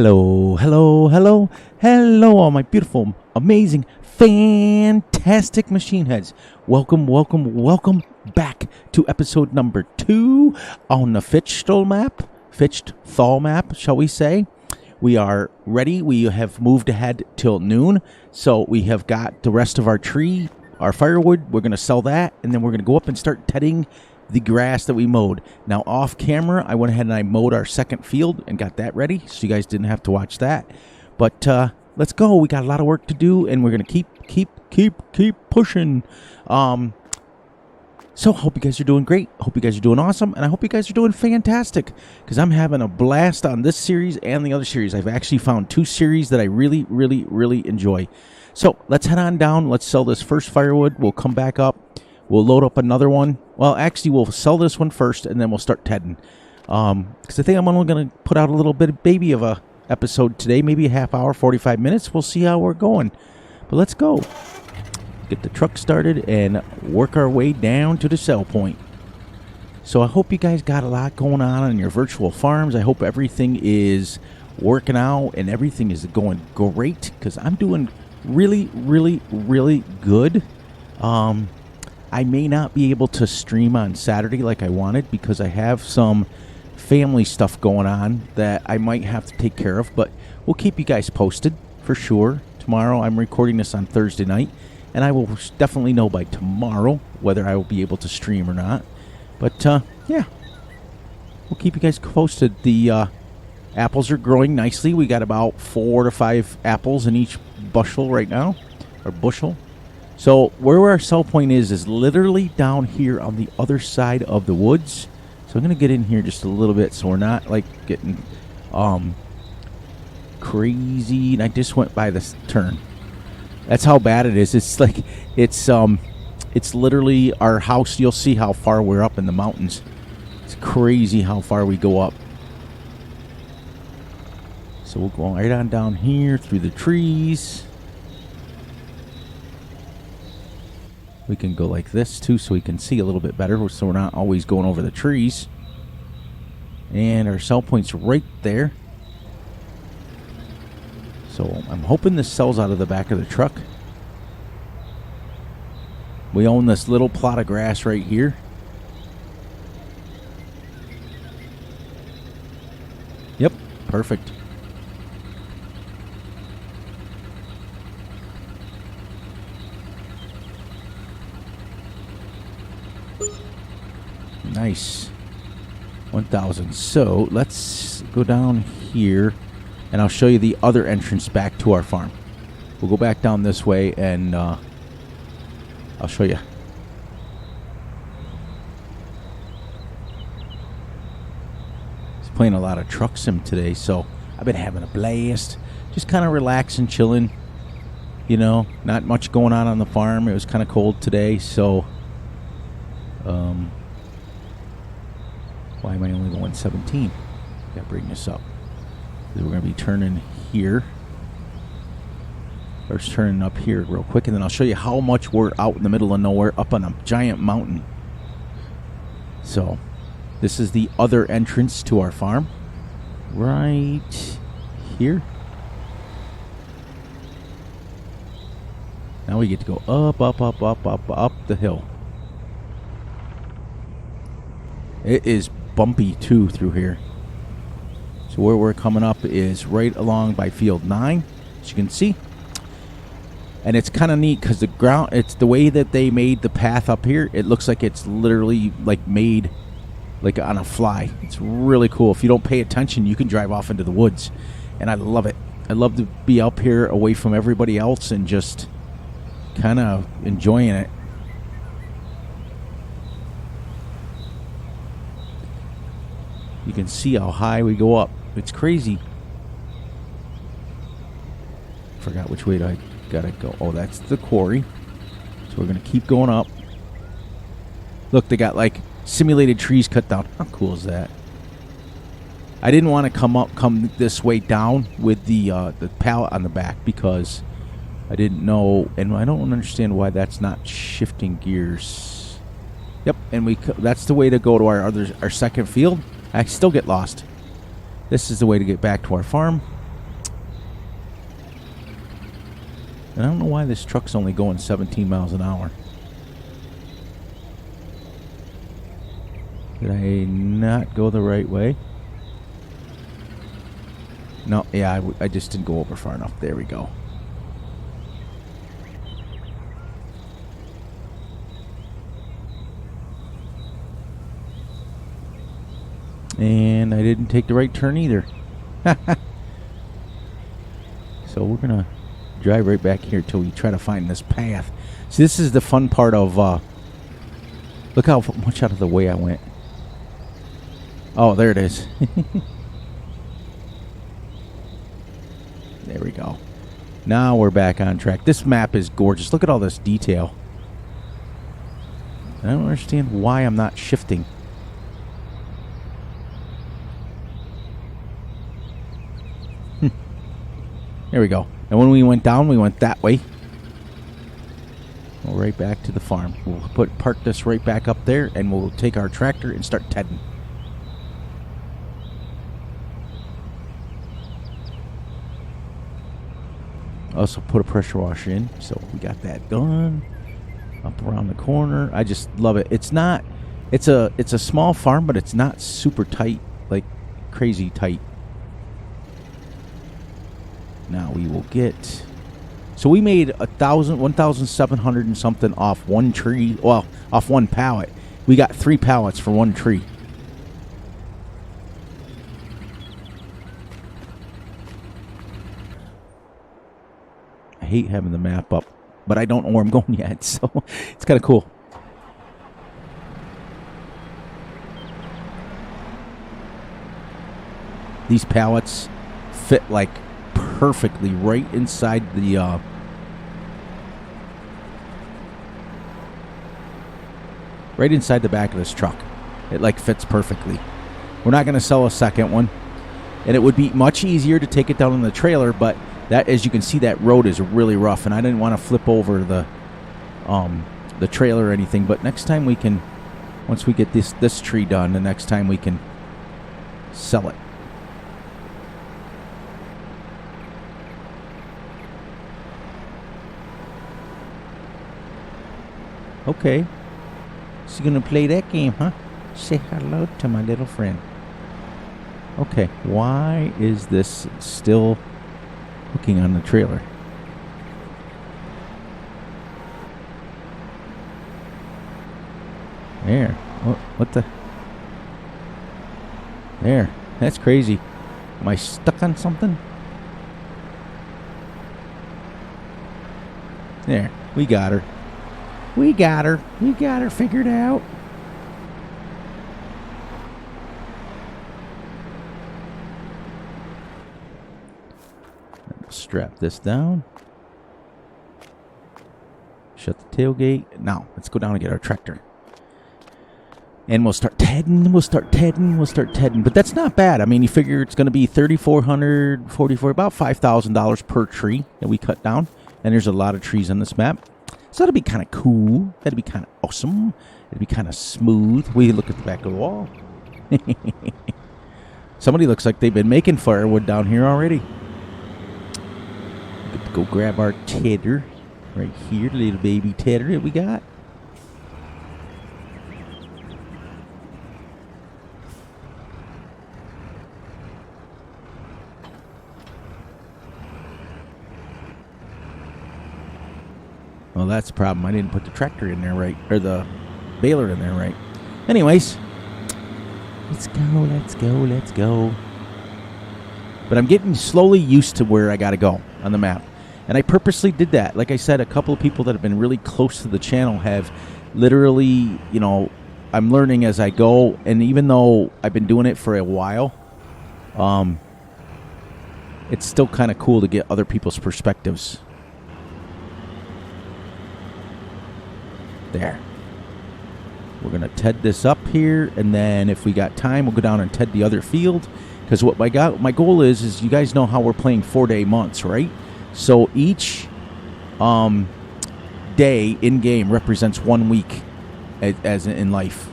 Hello, hello, hello, hello, all my beautiful, amazing, fantastic machine heads. Welcome, welcome, welcome back to episode number 2 on the Fitchthal map, shall we say. We are ready. We have moved ahead till noon, so we have got the rest of our tree, our firewood. We're going to sell that, and then we're going to go up and start tedding the grass that we mowed. Now, off camera, I went ahead and I mowed our second field and got that ready, so you guys didn't have to watch that. But let's go. We got a lot of work to do, and we're gonna keep pushing. So hope you guys are doing great. Hope you guys are doing awesome, and I hope you guys are doing fantastic, because I'm having a blast on this series and the other series. I've actually found 2 series that I really enjoy. So let's head on down. Let's sell this first firewood. We'll come back up. We'll load up another one. Well, actually, we'll sell this one first, and then we'll start tedding. Because I think I'm only going to put out a little bit of baby of a episode today, maybe a half hour, 45 minutes. We'll see how we're going. But let's go. Get the truck started and work our way down to the sell point. So I hope you guys got a lot going on your virtual farms. I hope everything is working out and everything is going great, because I'm doing really good. I may not be able to stream on Saturday like I wanted, because I have some family stuff going on that I might have to take care of, but we'll keep you guys posted for sure. Tomorrow, I'm recording this on Thursday night, and I will definitely know by tomorrow whether I will be able to stream or not. But yeah, we'll keep you guys posted. The apples are growing nicely. We got about 4 to 5 apples in each bushel right now, or bushel. So where our sell point is literally down here on the other side of the woods. So I'm going to get in here just a little bit so we're not like getting crazy. And I just went by this turn. That's how bad it is. It's like it's literally our house. You'll see how far we're up in the mountains. It's crazy how far we go up. So we'll go right on down here through the trees. We can go like this too, so we can see a little bit better, so we're not always going over the trees. And our sell point's right there. So I'm hoping this sells out of the back of the truck. We own this little plot of grass right here. Yep, perfect. Nice. 1,000. So let's go down here, and I'll show you the other entrance back to our farm. We'll go back down this way, and I'll show you. He's playing a lot of truck sim today, so I've been having a blast. Just kind of relaxing, chilling. You know, not much going on the farm. It was kind of cold today, so why am I only going 17? Gotta bring this up. We're gonna be turning here. First turning up here real quick, and then I'll show you how much we're out in the middle of nowhere up on a giant mountain. So this is the other entrance to our farm. Right here. Now we get to go up the hill. It is bumpy too through here. So where we're coming up is right along by field 9, as you can see. And it's kind of neat because the ground, it's the way that they made the path up here. It looks like it's literally like made like on a fly. It's really cool. If you don't pay attention, you can drive off into the woods, and I love it. I love to be up here away from everybody else and just kind of enjoying it. You can see how high we go up. It's crazy. Forgot which way I gotta go. Oh, that's the quarry. So we're gonna keep going up. Look, they got like simulated trees cut down. How cool is that? I didn't want to come this way down with the pallet on the back, because I didn't know, and I don't understand why that's not shifting gears. Yep, and that's the way to go to our second field. I still get lost. This is the way to get back to our farm. And I don't know why this truck's only going 17 miles an hour. Did I not go the right way? No, yeah, I just didn't go over far enough. There we go. And I didn't take the right turn either. So we're going to drive right back here till we try to find this path. See, this is the fun part of... look how much out of the way I went. Oh, there it is. There we go. Now we're back on track. This map is gorgeous. Look at all this detail. I don't understand why I'm not shifting. There we go. And when we went down, we went that way. We'll right back to the farm. We'll park this right back up there, and we'll take our tractor and start tedding. Also put a pressure washer in, so we got that done. Up around the corner. I just love it. It's not, it's a small farm, but it's not super tight, like crazy tight. Now we will get, so we made 1,700 and something off one tree, well, off one pallet. We got 3 pallets for one tree. I hate having the map up, but I don't know where I'm going yet, so it's kind of cool. These pallets fit like perfectly right inside the back of this truck. It like fits perfectly. We're not going to sell a second one, and it would be much easier to take it down in the trailer, but that, as you can see, that road is really rough, and I didn't want to flip over the trailer or anything. But next time we can, once we get this tree done, the next time we can sell it. Okay. So you're going to play that game, huh? Say hello to my little friend. Okay. Why is this still hooking on the trailer? There. What the? There. That's crazy. Am I stuck on something? There. We got her. We got her. We got her figured out. Strap this down. Shut the tailgate. Now, let's go down and get our tractor. And we'll start tedding. But that's not bad. I mean, you figure it's going to be $3,400, $4,400, about $5,000 per tree that we cut down. And there's a lot of trees on this map. So that'll be kind of cool. That'll be kind of awesome. It'll be kind of smooth. We look at the back of the wall. Somebody looks like they've been making firewood down here already. Get to go grab our tedder right here, the little baby tedder that we got. Well, that's the problem. I didn't put the tractor in there right, or the baler in there right. Anyways, let's go. But I'm getting slowly used to where I got to go on the map. And I purposely did that. Like I said, a couple of people that have been really close to the channel have literally, I'm learning as I go. And even though I've been doing it for a while, it's still kind of cool to get other people's perspectives. There. We're going to ted this up here, and then if we got time, we'll go down and ted the other field. Because what my goal is you guys know how we're playing 4-day months, right? So each day in-game represents 1 week as in life.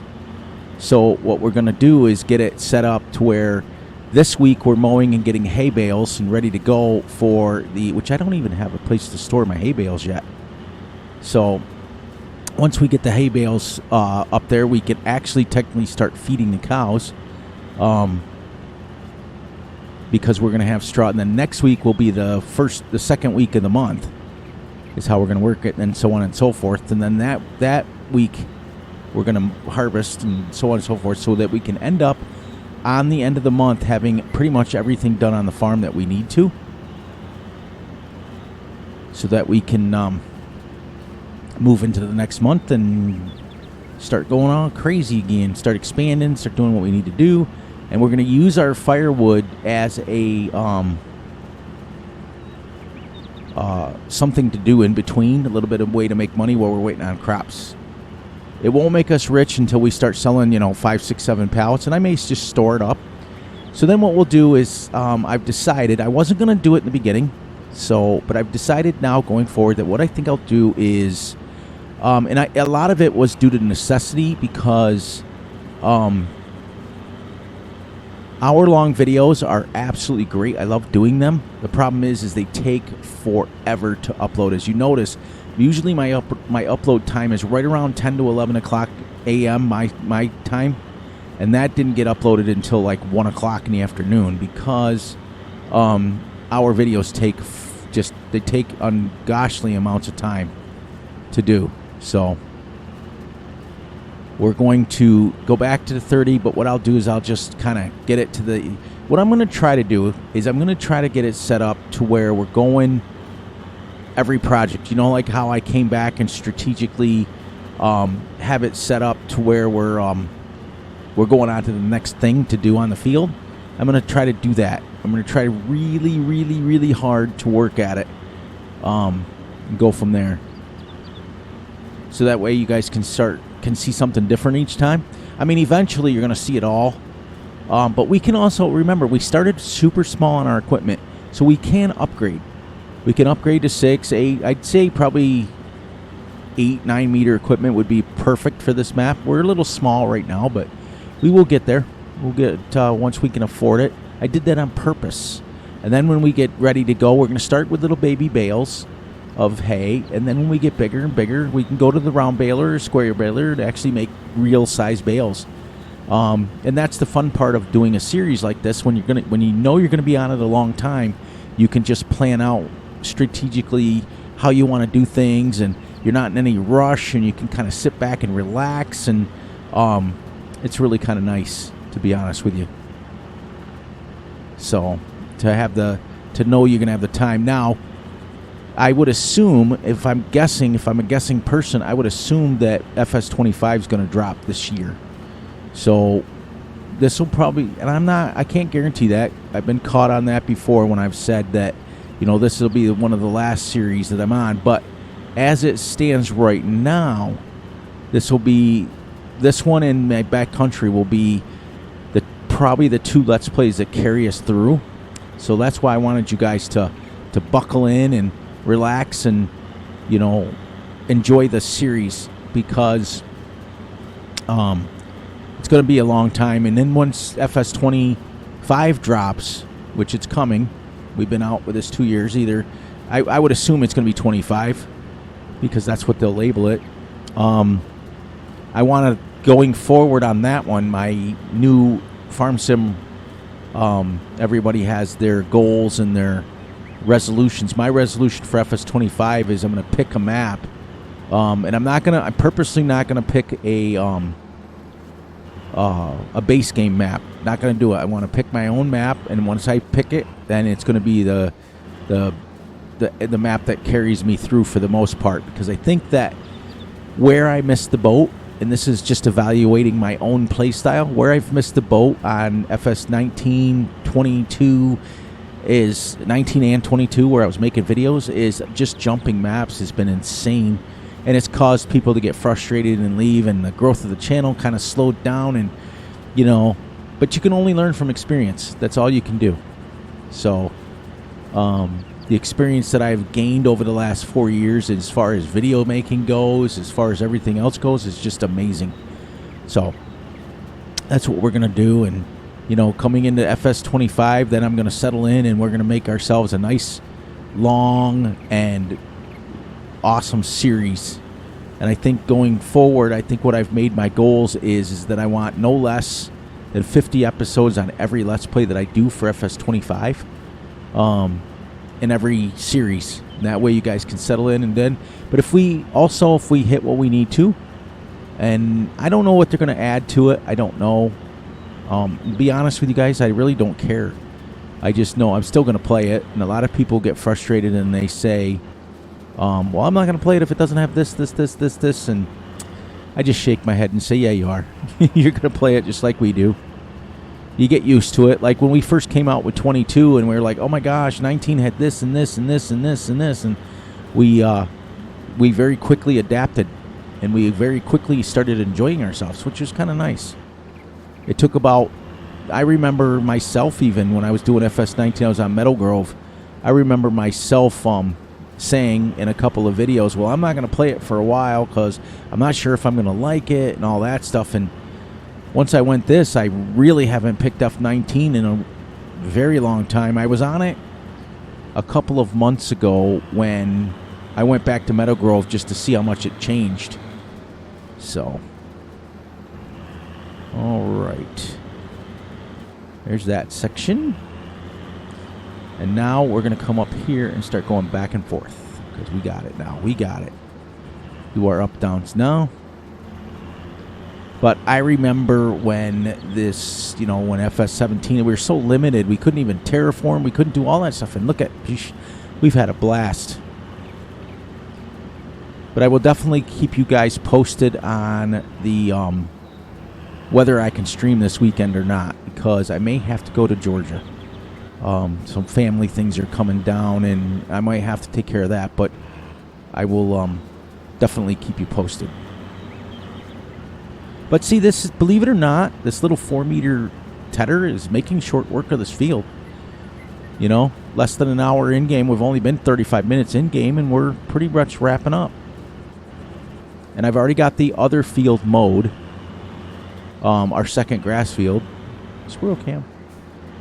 So what we're going to do is get it set up to where This week we're mowing and getting hay bales and ready to go for which I don't even have a place to store my hay bales yet. So once we get the hay bales up there, we can actually technically start feeding the cows, because we're going to have straw. And then next week will be the second week of the month is how we're going to work it, and so on and so forth. And then that week we're going to harvest and so on and so forth, so that we can end up on the end of the month having pretty much everything done on the farm that we need to, so that we can move into the next month and start going all crazy again, start expanding, start doing what we need to do. And we're going to use our firewood as a something to do in between, a little bit of way to make money while we're waiting on crops. It won't make us rich until we start selling, 5, 6, 7 pallets, and I may just store it up. So then what we'll do is, I've decided, I wasn't going to do it in the beginning, but I've decided now going forward that what I think I'll do is, a lot of it was due to necessity, because hour-long videos are absolutely great. I love doing them. The problem is they take forever to upload. As you notice, usually my upload time is right around 10 to 11 o'clock a.m. my time, and that didn't get uploaded until like 1 o'clock in the afternoon, because our videos take ungodly amounts of time to do. So we're going to go back to the 30, but what I'll do is I'll just kind of get it to what I'm going to try to do is I'm going to try to get it set up to where we're going every project. Like how I came back and strategically have it set up to where we're going on to the next thing to do on the field. I'm going to try to do that. I'm going to try really, really, really hard to work at it, and go from there. So that way you guys can see something different each time. I mean, eventually you're going to see it all. But we can also, remember, we started super small on our equipment, so we can upgrade. We can upgrade to 6, 8, I'd say probably 8, 9 meter equipment would be perfect for this map. We're a little small right now, but we will get there. We'll get, once we can afford it. I did that on purpose. And then when we get ready to go, we're going to start with little baby bales of hay, and then when we get bigger and bigger, we can go to the round baler or square baler to actually make real size bales. And that's the fun part of doing a series like this. When you know you're gonna be on it a long time, you can just plan out strategically how you want to do things, and you're not in any rush, and you can kind of sit back and relax, and it's really kind of nice, to be honest with you. So to know you're gonna have the time. Now, I would assume, if I'm a guessing person, I would assume that Fs22 is going to drop this year. So this will probably, and I can't guarantee that. I've been caught on that before when I've said that, this will be one of the last series that I'm on. But as it stands right now, this one in my backcountry will be probably the 2 Let's Plays that carry us through. So that's why I wanted you guys to buckle in and relax and enjoy the series, because it's going to be a long time. And then once Fs22 drops, which it's coming, we've been out with this 2 years, I would assume it's going to be 25, because that's what they'll label it. I want to, going forward on that one, my new farm sim, everybody has their goals and their resolutions. My resolution for Fs22 is I'm going to pick a map, and I'm purposely not going to pick a base game map. Not going to do it. I want to pick my own map, and once I pick it, then it's going to be the map that carries me through for the most part, because I think that where I missed the boat, and this is just evaluating my own play style, where I've missed the boat on Fs19, 22, is 19 and 22, where I was making videos, is just jumping maps has been insane, and it's caused people to get frustrated and leave, and the growth of the channel kind of slowed down, and but you can only learn from experience. That's all you can do. So the experience that I've gained over the last 4 years, as far as video making goes, as far as everything else goes, is just amazing. So that's what we're gonna do, and you know, coming into FS25, then I'm going to settle in and we're going to make ourselves a nice, long, and awesome series. And I think going forward, I think what I've made my goals is that I want no less than 50 episodes on every Let's Play that I do for FS25 in every series. And that way you guys can settle in. And then, but if we hit what we need to, and I don't know what they're going to add to it. I don't know. To be honest with you guys, I really don't care. I just know I'm still going to play it. And a lot of people get frustrated and they say, well, I'm not going to play it if it doesn't have this. And I just shake my head and say, yeah, you are. You're going to play it just like we do. You get used to it. Like when we first came out with 22 and we were like, oh my gosh, 19 had this and this and this and this and this. And we very quickly adapted. And we very quickly started enjoying ourselves, which was kind of nice. It took about, I remember myself even when I was doing FS19, I was on Meadow Grove. I remember myself saying in a couple of videos, well, I'm not going to play it for a while because I'm not sure if I'm going to like it and all that stuff. And once I went this, I really haven't picked up 19 in a very long time. I was on it a couple of months ago when I went back to Meadow Grove just to see how much it changed. So, all right. There's that section. And now we're going to come up here and start going back and forth. Because we got it now. We got it. Do our up-downs now. But I remember when this, you know, when FS17, we were so limited. We couldn't even terraform. We couldn't do all that stuff. And look at, we've had a blast. But I will definitely keep you guys posted on the whether I can stream this weekend or not. Because I may have to go to Georgia. Some family things are coming down, and I might have to take care of that. But I will definitely keep you posted. But see, this is, believe it or not, this little 4-meter tedder is making short work of this field. You know, less than an hour in game. We've only been 35 minutes in game, and we're pretty much wrapping up. And I've already got the other field mowed, our second grass field. Squirrel cam.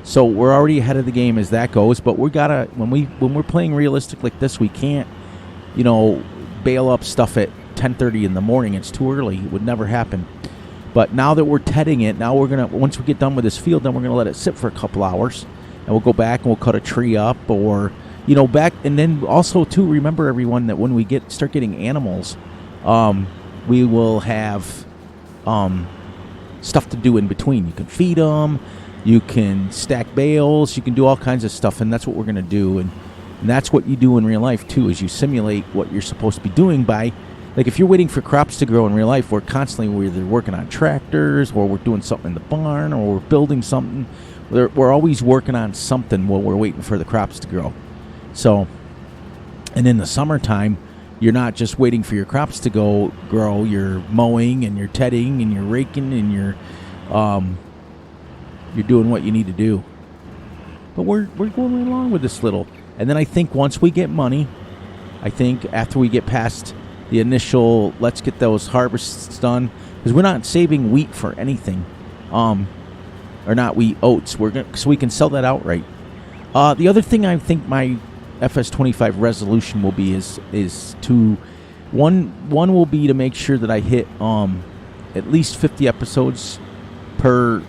So we're already ahead of the game as that goes. But we gotta, when we're playing realistic like this, we can't, you know, bail up stuff at 10:30 in the morning. It's too early. It would never happen. But now that we're tedding it, now we're gonna, once we get done with this field, then we're gonna let it sit for a couple hours, and we'll go back and we'll cut a tree up, or, you know, back. And then also too, remember everyone that when we start getting animals, we will have stuff to do in between. You can feed them, you can stack bales, you can do all kinds of stuff, and that's what we're gonna do. And that's what you do in real life too, is you simulate what you're supposed to be doing by. Like, if you're waiting for crops to grow in real life, we're either working on tractors, or we're doing something in the barn, or we're building something. We're always working on something while we're waiting for the crops to grow. So, and in the summertime, you're not just waiting for your crops to grow. You're mowing, and you're tedding, and you're raking, and you're doing what you need to do. But we're going right along with this little. And then I think once we get money, I think after we get past the initial, let's get those harvests done, because we're not saving wheat for anything, or not wheat, oats. So we can sell that outright. The other thing I think my FS25 resolution will be is to one will be to make sure that I hit at least 50 episodes per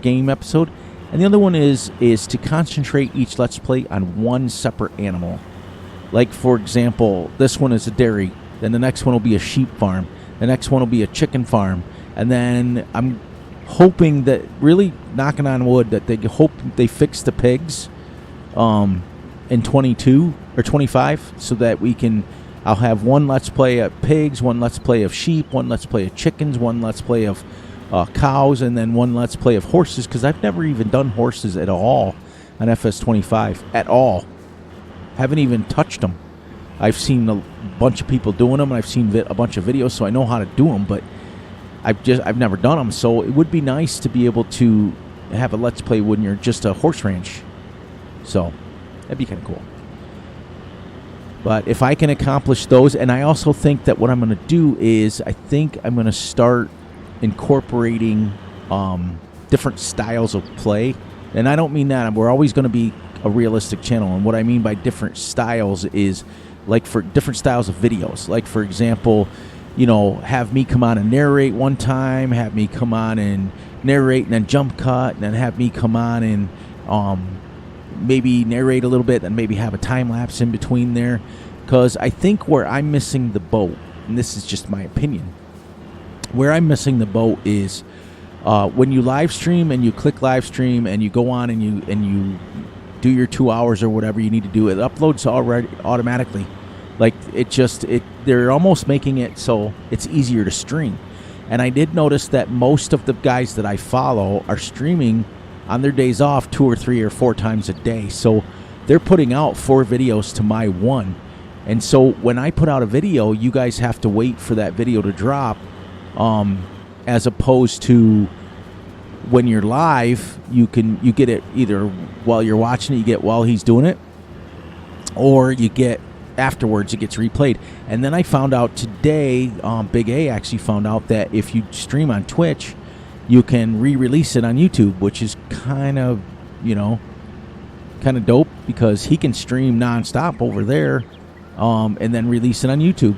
game episode, and the other one is to concentrate each Let's Play on one separate animal. Like, for example, this one is a dairy. Then the next one will be a sheep farm. The next one will be a chicken farm. And then I'm hoping that, really knocking on wood, that they fix the pigs in 22 or 25, so that I'll have one Let's Play of pigs, one Let's Play of sheep, one Let's Play of chickens, one Let's Play of cows, and then one Let's Play of horses, because I've never even done horses at all on FS25 at all. Haven't even touched them. I've seen a bunch of people doing them, and I've seen a bunch of videos, so I know how to do them, but I've never done them. So it would be nice to be able to have a Let's Play when you're just a horse ranch. So that'd be kind of cool. But if I can accomplish those, and I also think that what I'm going to do is, I think I'm going to start incorporating different styles of play. And I don't mean that. We're always going to be a realistic channel. And what I mean by different styles is like for different styles of videos. Like, for example, you know, have me come on and narrate one time, have me come on and narrate and then jump cut, and then have me come on and maybe narrate a little bit and maybe have a time lapse in between there. Because I think where I'm missing the boat, and this is just my opinion, where I'm missing the boat is when you live stream and you click live stream and you go on and you do your 2 hours or whatever you need to do, it uploads already automatically. Like they're almost making it so it's easier to stream. And I did notice that most of the guys that I follow are streaming on their days off 2 or 3 or 4 times a day. So they're putting out 4 videos to my 1. And so when I put out a video, you guys have to wait for that video to drop, as opposed to when you're live, you get it either while you're watching it, you get while he's doing it, or you get afterwards, it gets replayed. And then I found out today, Big A actually found out that if you stream on Twitch, you can re-release it on YouTube, which is kind of dope, because he can stream nonstop over there, and then release it on YouTube,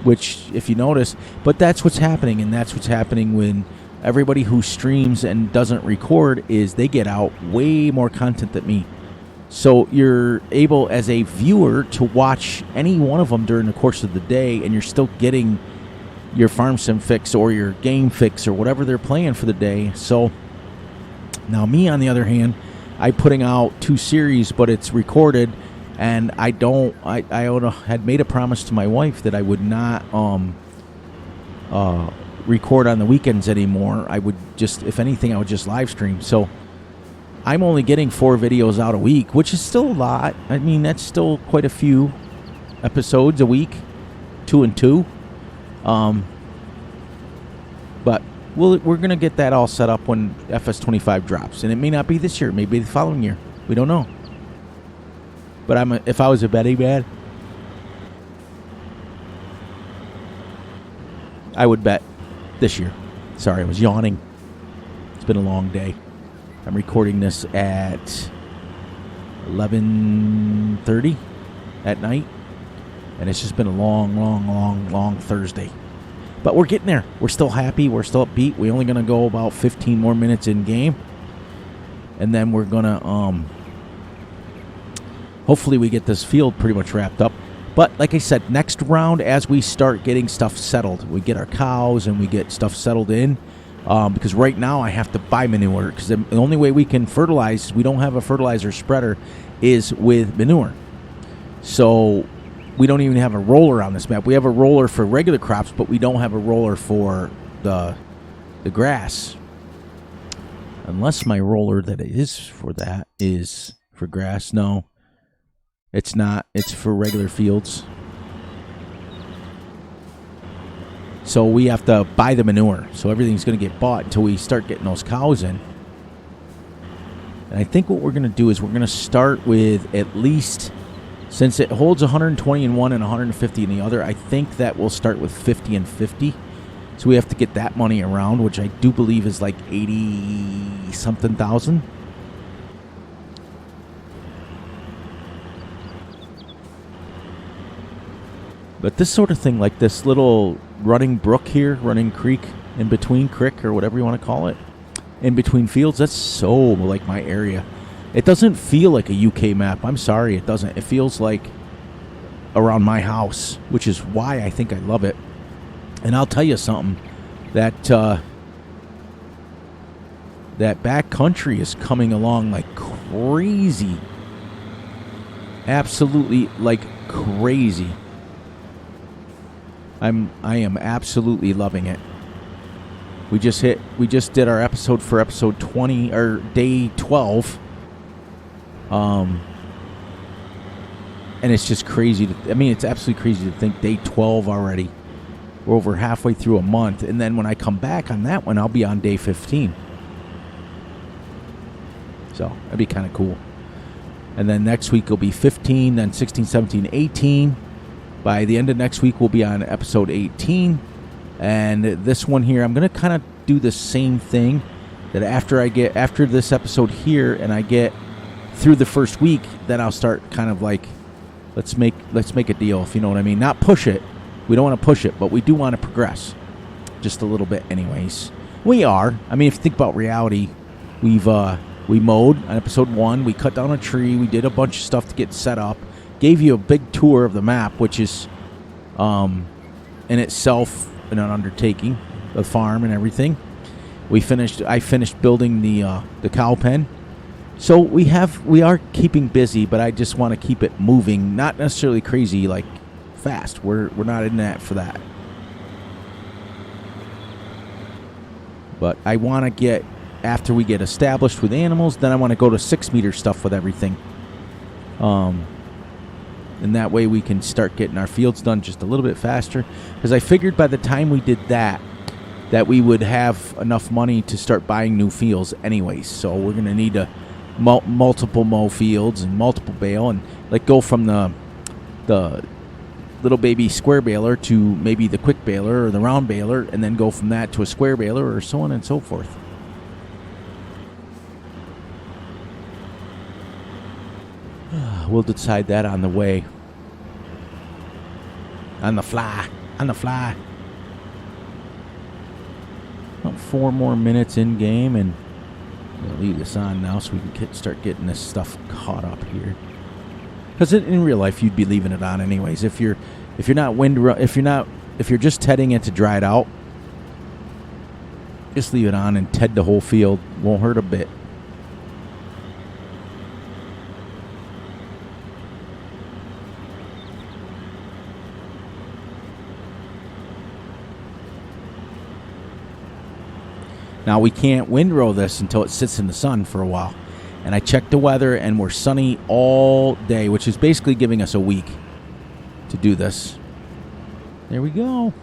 which, if you notice, but that's what's happening, and that's what's happening when everybody who streams and doesn't record is they get out way more content than me. So you're able, as a viewer, to watch any one of them during the course of the day, and you're still getting your farm sim fix or your game fix or whatever they're playing for the day. So now me, on the other hand, I'm putting out 2 series, but it's recorded, and I had made a promise to my wife that I would not record on the weekends anymore. I would just, if anything, I would just live stream. So I'm only getting 4 videos out a week, which is still a lot. I mean, that's still quite a few episodes a week, 2 and 2. But we're going to get that all set up when Fs22 drops. And it may not be this year. It may be the following year. We don't know. But if I was a betting man, I would bet this year. Sorry, I was yawning. It's been a long day. I'm recording this at 11:30 at night, and it's just been a long Thursday. But we're getting there. We're still happy. We're still upbeat. We're only going to go about 15 more minutes in game, and then we're going to hopefully we get this field pretty much wrapped up. But like I said, next round, as we start getting stuff settled, we get our cows and we get stuff settled in, because right now I have to buy manure, because the only way we can fertilize, we don't have a fertilizer spreader, is with manure. So we don't even have a roller on this map. We have a roller for regular crops, but we don't have a roller for the grass. Unless my roller that is for that is for grass. No, it's not. It's for regular fields. So we have to buy the manure. So everything's going to get bought until we start getting those cows in. And I think what we're going to do is we're going to start with, at least, since it holds 120 in one and 150 in the other, I think that we'll start with 50 and 50. So we have to get that money around, which I do believe is like 80-something thousand. But this sort of thing, like this little running brook here, running creek, in between creek or whatever you want to call it, in between fields, that's so like my area. It doesn't feel like a UK map. I'm sorry, it doesn't. It feels like around my house, which is why I think I love it. And I'll tell you something, that that back country is coming along like crazy. Absolutely like crazy. I am absolutely loving it. We just did our episode for episode 20 or day 12. And it's just crazy it's absolutely crazy to think day 12 already. We're over halfway through a month, and then when I come back on that one, I'll be on day 15. So, that'd be kind of cool. And then next week will be 15, then 16, 17, 18. By the end of next week, we'll be on episode 18. And this one here, I'm going to kind of do the same thing, that after this episode here and I get through the first week, then I'll start kind of like, let's make a deal, if you know what I mean. Not push it. We don't want to push it, but we do want to progress just a little bit anyways. We are. I mean, if you think about reality, we mowed on episode 1. We cut down a tree. We did a bunch of stuff to get set up. Gave you a big tour of the map, which is in itself an undertaking, the farm and everything. I finished building the cow pen. So we are keeping busy, but I just want to keep it moving, not necessarily crazy like fast. We're not in that for that. But I want to get, after we get established with animals, then I want to go to 6-meter stuff with everything. And that way we can start getting our fields done just a little bit faster. Because I figured by the time we did that we would have enough money to start buying new fields anyways. So we're going to need to multiple mow fields and multiple bale, and like go from the little baby square baler to maybe the quick baler or the round baler, and then go from that to a square baler, or so on and so forth. We'll decide that on the way. On the fly. About 4 more minutes in game, and we'll leave this on now so we can start getting this stuff caught up here. Because in real life, you'd be leaving it on anyways. If you're just tedding it to dry it out, just leave it on and ted the whole field. Won't hurt a bit. Now, we can't windrow this until it sits in the sun for a while. And I checked the weather, and we're sunny all day, which is basically giving us a week to do this. There we go.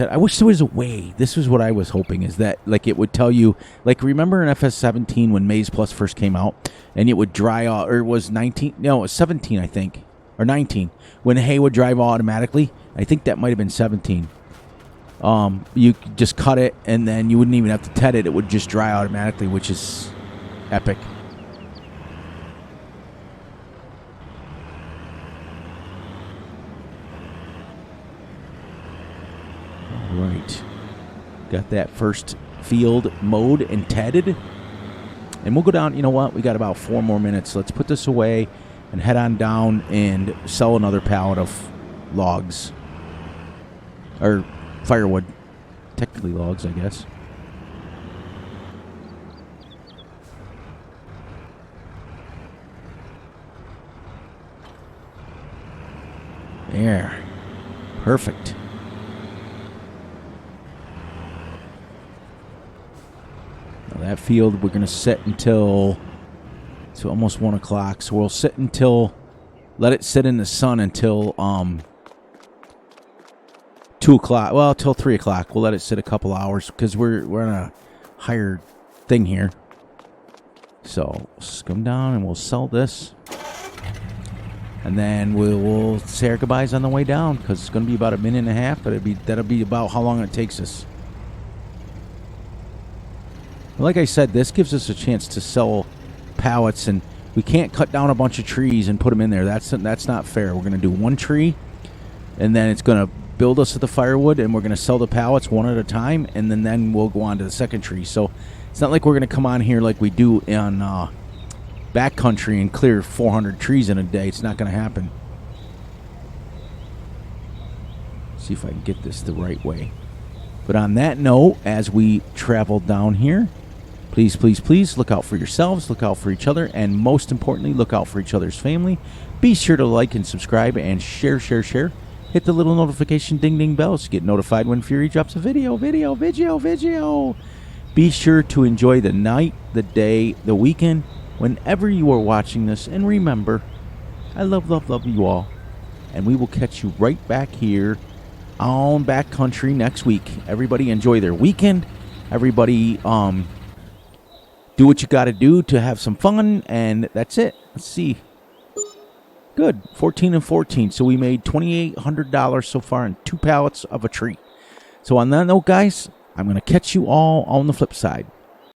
I wish there was a way. This was what I was hoping, is that like it would tell you, like, remember in FS17 when Maize Plus first came out, and it would dry out, or it was 19, no, it was 17, I think, or 19, when hay would dry automatically. I think that might have been 17. You just cut it, and then you wouldn't even have to ted it. It would just dry automatically, which is epic. All right. Got that first field mowed and tedded. And we'll go down. You know what? We got about 4 more minutes. Let's put this away and head on down and sell another pallet of logs. Or firewood. Technically logs, I guess. There. Perfect. Now that field we're going to set until it's almost 1 o'clock. So we'll sit until, let it sit in the sun until 2 o'clock. Well, till 3 o'clock. We'll let it sit a couple hours because we're on a higher thing here. So let's come down and we'll sell this. And then we'll say our goodbyes on the way down because it's going to be about 1.5 minutes, but that'll be about how long it takes us. Like I said, this gives us a chance to sell pallets, and we can't cut down a bunch of trees and put them in there. That's not fair. We're going to do 1 tree, and then it's going to build us the firewood, and we're going to sell the pallets one at a time, and then we'll go on to the second tree. So it's not like we're going to come on here like we do in backcountry and clear 400 trees in a day. It's not going to happen. See if I can get this the right way. But on that note, as we travel down here, please, please, please look out for yourselves, look out for each other, and most importantly, look out for each other's family. Be sure to like and subscribe and share. Hit the little notification ding bell to get notified when Fury drops a video. Be sure to enjoy the night, the day, the weekend, whenever you are watching this. And remember, I love you all. And we will catch you right back here on Backcountry next week. Everybody enjoy their weekend. Everybody do what you got to do to have some fun. And that's it. Let's see. Good. 14 and 14. So we made $2,800 so far in 2 pallets of a tree. So on that note, guys, I'm going to catch you all on the flip side.